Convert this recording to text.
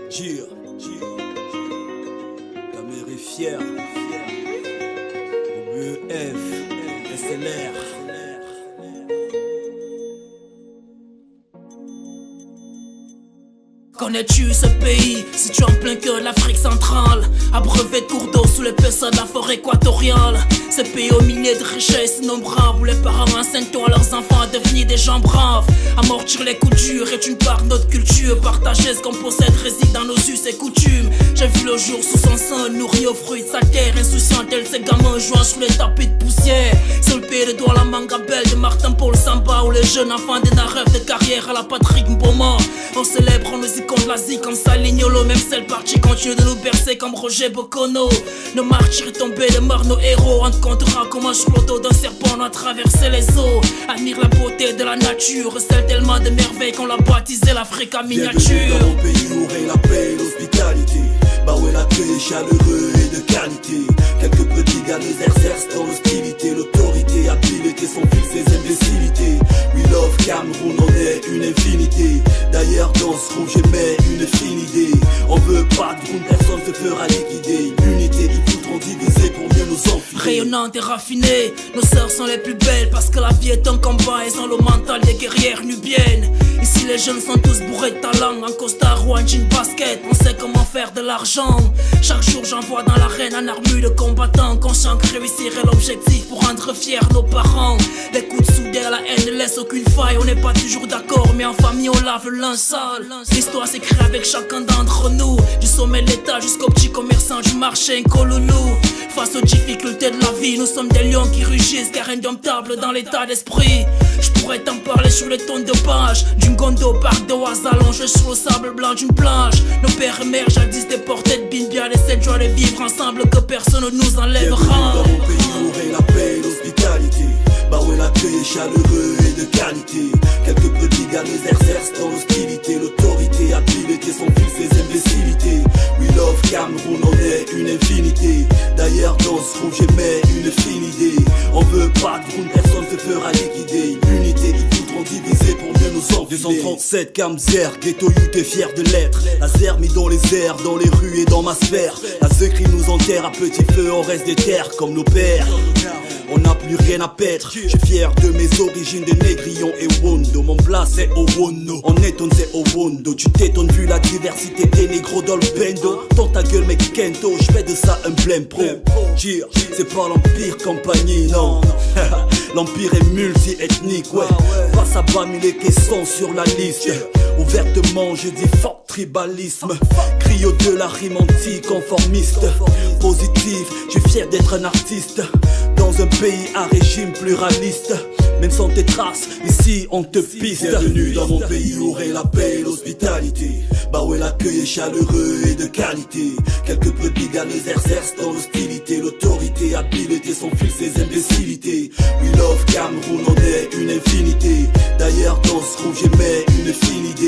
Gir, ta mère est fière. OBEF, SLR. Connais-tu ce pays, situé en plein cœur de l'Afrique centrale, abreuvé de cours d'eau sous l'épaisseur de la forêt équatoriale? Ce pays au milieu de richesses innombrables, où les parents enseignent à leurs enfants à devenir des gens braves. Amortir les coups durs est une part de notre culture, partager ce qu'on possède réside dans nos us et coutumes. J'ai vu le jour sous son sein, nourri aux fruits de sa terre, insouciant tel ces gamins jouant sur les tapis de poussière. Sur le pied de doigt la manga belle de Martin Paul Samba, où les jeunes enfants d'un rêve de carrière à la Patrick Mboma. On célèbre nos icônes de l'Asie comme Salignolo, même celle partie continue de nous bercer comme Roger Bocono. Nos martyrs tombés de mort, nos héros, on te comptera comment sur le dos d'un serpent on a traversé les eaux. Admire la beauté de la nature, celle tellement de merveilles qu'on l'a baptisé l'Afrique en miniature. Bienvenue dans mon pays où règne la paix et l'hospitalité. Bah ouais, l'accueil est chaleureux et de qualité. Quelques petits gars nous exercent dans l'hostilité. L'autorité, habileté, son fils, ses imbécilités. We love Cameroun, on est une infinité. D'ailleurs dans ce groupe j'aimais une fine idée. On veut pas de groupe, personne se fera liquider. L'unité, ils voudront diviser pour mieux nous enfiler. Rayonnantes et raffinées, nos sœurs sont les plus belles, parce que la vie est un combat, elles ont le mental des guerrières nubiennes. Ici les jeunes sont tous bourrés de talent, en costard ou en jean basket, on sait comment faire de l'argent. Chaque jour j'envoie dans l'arène un armure de combattants, conscient que réussir est l'objectif pour rendre fiers nos parents. Les coups de soudeur, la haine ne laisse aucune faille, on n'est pas toujours d'accord, mais en famille on lave le linge sale. L'histoire s'écrit avec chacun d'entre nous, du sommet de l'état jusqu'au petit commerçant du marché Nkololo. Face aux difficultés de la vie, nous sommes des lions qui rugissent, car indomptables dans l'état d'esprit. Je pourrais t'en parler sur les tonnes de pages, d'une gondo au parc de Oise allongé sur le sable blanc d'une plage. Nos pères et mères jadis déportés de Bimbia, et cette joie de vivre ensemble que personne ne nous enlèvera. Bienvenue dans mon pays où règne la paix et l'hospitalité. Bah ouais, l'accueil est chaleureux et de qualité. Quelques petits gars nous exercent dans l'hostilité. L'autorité, habileté, son fils, ses imbécilités. We love Cameroun, on est une infinité. D'ailleurs dans ce groupe j'aimais une fine idée. On veut pas de groupe, personne se fera liquider. L'unité, ils voudront diviser pour mieux nous enfiler. 237 Kamzer, ghetto youth est fier de l'être. Laser mis dans les airs, dans les rues et dans ma sphère. La secrie nous enterre à petit feu, on reste des terres comme nos pères. On n'a plus rien à perdre. Je suis fier de mes origines de Négrillon et Wondo. Mon plat c'est Owono, on étonne c'est Owondo. Tu t'étonnes vu la diversité des négros dans le bendo. Dans ta gueule mec Kento, je fais de ça un blême pro. Gir, c'est pas l'empire compagnie non. L'empire est multi-ethnique, ouais. Passe à bas mille questions sur la liste. Ouvertement je dis fuck tribalisme. Griot de la rime anti-conformiste. Positif, je suis fier d'être un artiste. Dans un pays à régime pluraliste. Même sans tes traces, ici on te piste. Bienvenue dans mon pays où règne la paix et l'hospitalité. Bah ouais, l'accueil est chaleureux et de qualité. Quelques petits gars nous exercent dans l'hostilité. L'autorité, habileté, son fils, ses imbécilités. We love Cameroun, on est une infinité. D'ailleurs dans ce groupe j'aimais une fine idée.